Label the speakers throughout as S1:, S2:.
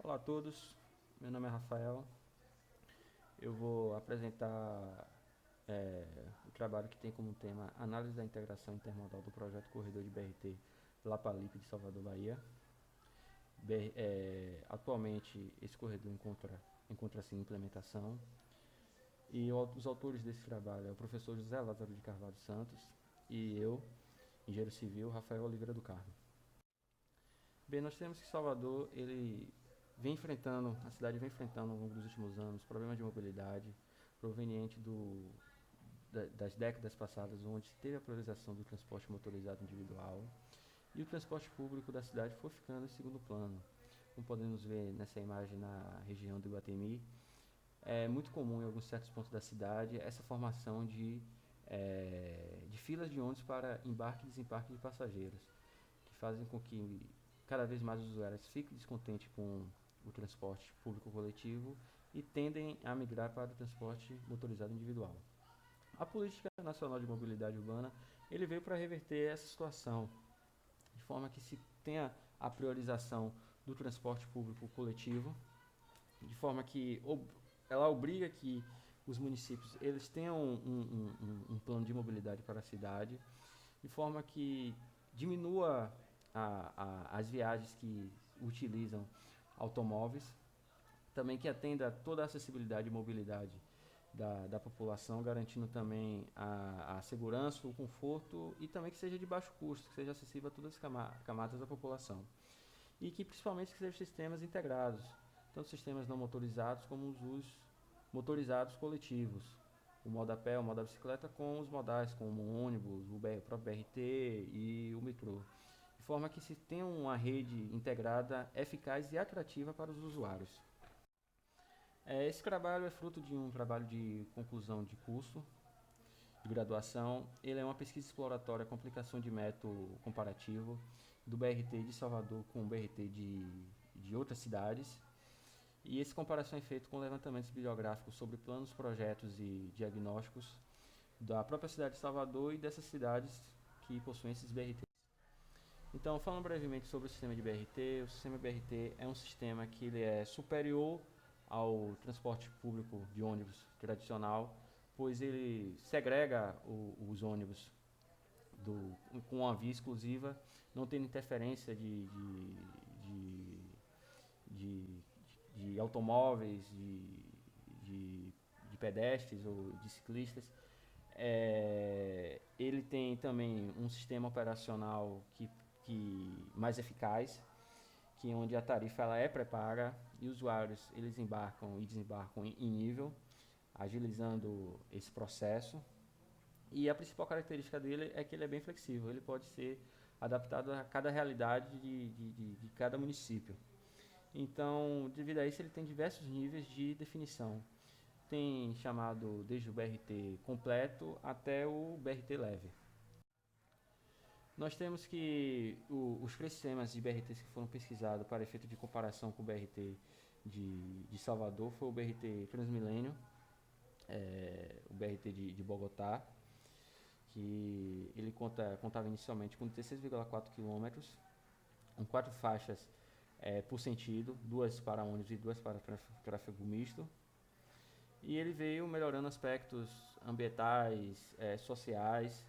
S1: Olá a todos, meu nome é Rafael. Eu vou apresentar o trabalho que tem como tema Análise da integração intermodal do projeto Corredor de BRT Lapalipe de Salvador, Bahia. Atualmente, esse corredor encontra-se em implementação e os autores desse trabalho é o professor José Lázaro de Carvalho Santos e eu, engenheiro civil, Rafael Oliveira do Carmo. Bem, nós temos que Salvador, a cidade vem enfrentando ao longo dos últimos anos problemas de mobilidade proveniente das décadas passadas, onde se teve a priorização do transporte motorizado individual e o transporte público da cidade foi ficando em segundo plano. Como podemos ver nessa imagem na região do Iguatemi, é muito comum em alguns certos pontos da cidade essa formação de filas de ônibus para embarque e desembarque de passageiros, que fazem com que cada vez mais os usuários fiquem descontentes com o transporte público coletivo e tendem a migrar para o transporte motorizado individual. A Política Nacional de Mobilidade Urbana ele veio para reverter essa situação, de forma que se tenha a priorização do transporte público coletivo, de forma que ela obriga que os municípios eles tenham um plano de mobilidade para a cidade, de forma que diminua as viagens que utilizam automóveis, também que atenda a toda a acessibilidade e mobilidade da população, garantindo também a segurança, o conforto e também que seja de baixo custo, que seja acessível a todas as camadas da população. E que principalmente que sejam sistemas integrados, tanto sistemas não motorizados como os motorizados coletivos, o modo a pé, o modo da bicicleta, com os modais como o ônibus, o próprio BRT e o metrô, de forma que se tenha uma rede integrada, eficaz e atrativa para os usuários. Esse trabalho é fruto de um trabalho de conclusão de curso, de graduação. Ele é uma pesquisa exploratória com aplicação de método comparativo do BRT de Salvador com o BRT de outras cidades. E essa comparação é feita com levantamentos bibliográficos sobre planos, projetos e diagnósticos da própria cidade de Salvador e dessas cidades que possuem esses BRTs. Então, falando brevemente sobre o sistema de BRT, o sistema BRT é um sistema que ele é superior ao transporte público de ônibus tradicional, pois ele segrega os ônibus com uma via exclusiva, não tendo interferência de, de automóveis, de pedestres ou de ciclistas. Ele tem também um sistema operacional mais eficaz, que onde a tarifa ela é pré-paga e os usuários eles embarcam e desembarcam em nível, agilizando esse processo. E a principal característica dele é que ele é bem flexível, ele pode ser adaptado a cada realidade de cada município. Então, devido a isso, ele tem diversos níveis de definição. Tem chamado desde o BRT completo até o BRT leve. Nós temos que os três sistemas de BRTs que foram pesquisados para efeito de comparação com o BRT de Salvador foi o BRT Transmilênio, o BRT de Bogotá, que ele contava inicialmente com 16,4 km, com 4 faixas por sentido, 2 para ônibus e 2 para tráfego misto. E ele veio melhorando aspectos ambientais, sociais,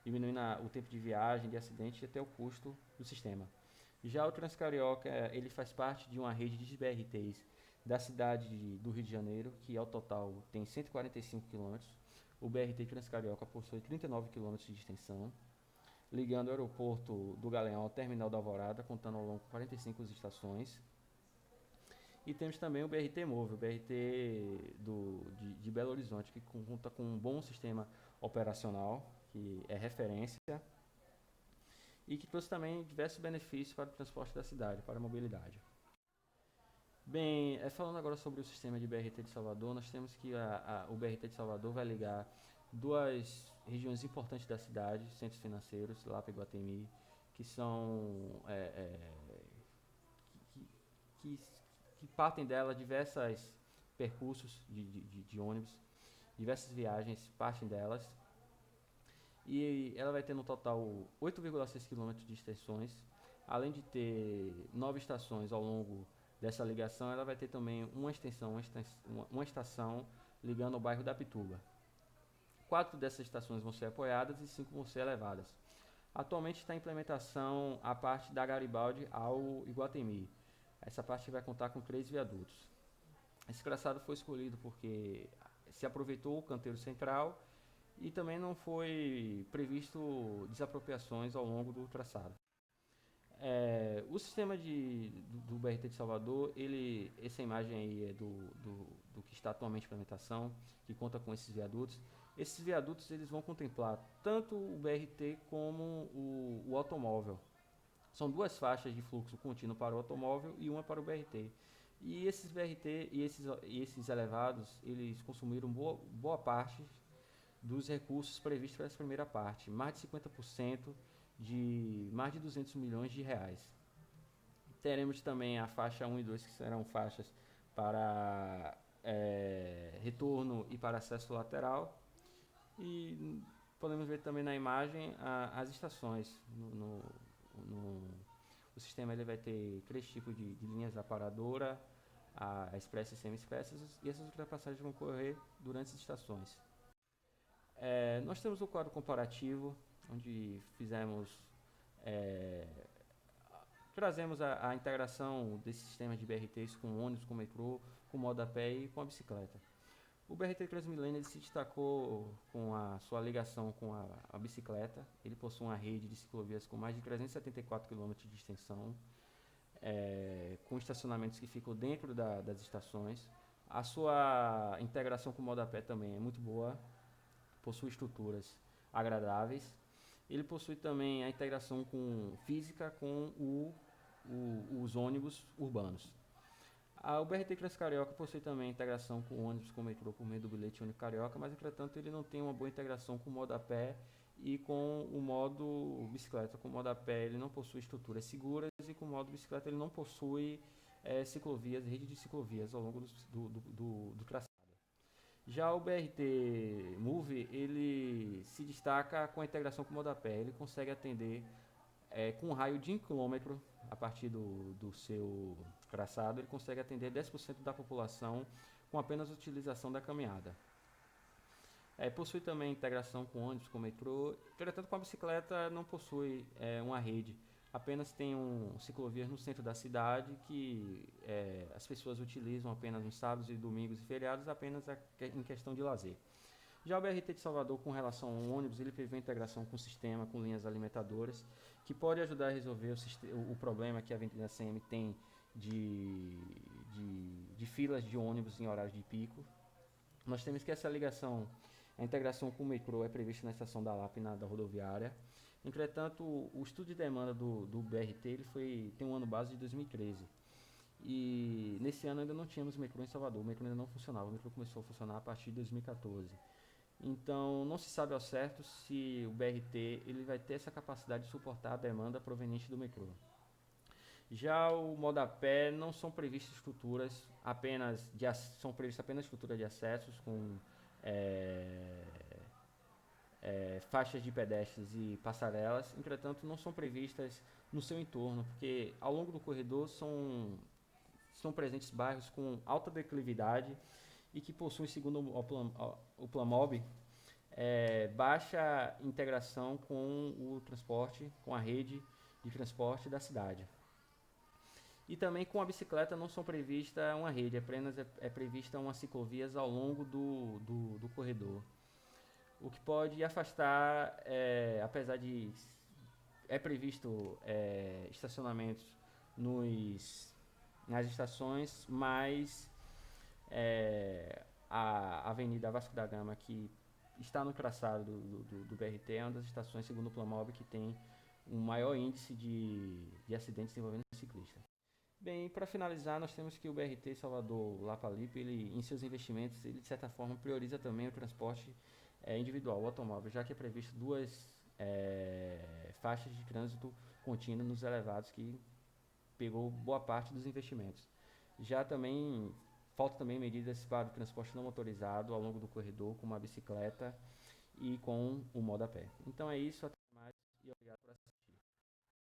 S1: diminuindo o tempo de viagem, de acidente e até o custo do sistema. Já o Transcarioca, ele faz parte de uma rede de BRTs da cidade do Rio de Janeiro, que ao total tem 145 km. O BRT Transcarioca possui 39 km de extensão, ligando o aeroporto do Galeão ao terminal da Alvorada, contando ao longo 45 estações. E temos também o BRT Móvel, o BRT de Belo Horizonte, que conta com um bom sistema operacional, que é referência, e que trouxe também diversos benefícios para o transporte da cidade, para a mobilidade. Bem, falando agora sobre o sistema de BRT de Salvador, nós temos que o BRT de Salvador vai ligar duas regiões importantes da cidade, centros financeiros, Lapa e Iguatemi, que são que, que partem dela diversos percursos de ônibus, diversas viagens partem delas. E ela vai ter no total 8,6 km de extensões, além de ter 9 estações ao longo dessa ligação, ela vai ter também uma estação ligando ao bairro da Pituba. 4 dessas estações vão ser apoiadas e 5 vão ser elevadas. Atualmente está em implementação a parte da Garibaldi ao Iguatemi. Essa parte vai contar com 3 viadutos. Esse traçado foi escolhido porque se aproveitou o canteiro central e também não foi previsto desapropriações ao longo do traçado. O sistema do BRT de Salvador, essa imagem aí é do que está atualmente em implementação, que conta com esses viadutos. Esses viadutos eles vão contemplar tanto o BRT como o automóvel. São 2 faixas de fluxo contínuo para o automóvel e uma para o BRT. E esses BRT e esses elevados, eles consumiram boa parte dos recursos previstos para essa primeira parte, mais de 50% de mais de 200 milhões de reais. Teremos também a faixa 1 e 2, que serão faixas para retorno e para acesso lateral. E podemos ver também na imagem as estações. O sistema ele vai ter 3 tipos de linhas aparadora, a expressa e semi-expressas, e essas ultrapassagens vão ocorrer durante as estações. Nós temos o quadro comparativo, onde trazemos a integração desses sistemas de BRTs com ônibus, com metrô, com modo a pé e com a bicicleta. O BRT Transmilênio se destacou com a sua ligação com a bicicleta. Ele possui uma rede de ciclovias com mais de 374 km de extensão, com estacionamentos que ficam dentro das estações. A sua integração com o modo a pé também é muito boa, possui estruturas agradáveis. Ele possui também a integração física com os ônibus urbanos. O BRT Transcarioca possui também integração com ônibus com metrô por meio do bilhete único carioca, mas entretanto ele não tem uma boa integração com o modo a pé e com o modo bicicleta. Com o modo a pé ele não possui estruturas seguras e com o modo bicicleta ele não possui ciclovias, rede de ciclovias ao longo do traçado. Já o BRT Move, ele se destaca com a integração com o modo a pé. Ele consegue atender com um raio de 1 km a partir do seu traçado, ele consegue atender 10% da população com apenas utilização da caminhada. Possui também integração com ônibus, com metrô. Entretanto, com a bicicleta não possui uma rede. Apenas tem ciclovias no centro da cidade que as pessoas utilizam apenas nos sábados e domingos e feriados, apenas em questão de lazer. Já o BRT de Salvador, com relação ao ônibus, ele prevê integração com o sistema, com linhas alimentadoras, que pode ajudar a resolver o problema que a Avenida CM tem de filas de ônibus em horários de pico. Nós temos que essa ligação, a integração com o metrô é prevista na estação da Lapa e da rodoviária. Entretanto, o estudo de demanda do BRT ele tem um ano base de 2013. E nesse ano ainda não tínhamos metrô em Salvador, o metrô ainda não funcionava, o metrô começou a funcionar a partir de 2014. Então, não se sabe ao certo se o BRT ele vai ter essa capacidade de suportar a demanda proveniente do metrô. Já o modo a pé não são previstas estruturas são previstas apenas estruturas de acessos com faixas de pedestres e passarelas. Entretanto, não são previstas no seu entorno, porque ao longo do corredor são presentes bairros com alta declividade e que possuem, segundo o Plamob, baixa integração com o transporte, com a rede de transporte da cidade. E também com a bicicleta não são prevista uma rede, apenas prevista umas ciclovias ao longo do corredor. O que pode afastar, apesar de previsto estacionamentos nas estações, mas a Avenida Vasco da Gama, que está no traçado do BRT, é uma das estações, segundo o Plamob, que tem um maior índice de acidentes envolvendo ciclistas. Bem, para finalizar, nós temos que o BRT Salvador Lapa-Lipe, em seus investimentos, ele de certa forma prioriza também o transporte individual, o automóvel, já que é previsto 2 faixas de trânsito contínuo nos elevados, que pegou boa parte dos investimentos. Já também faltam também medidas para o transporte não motorizado ao longo do corredor, como a bicicleta e com o modo a pé. Então é isso.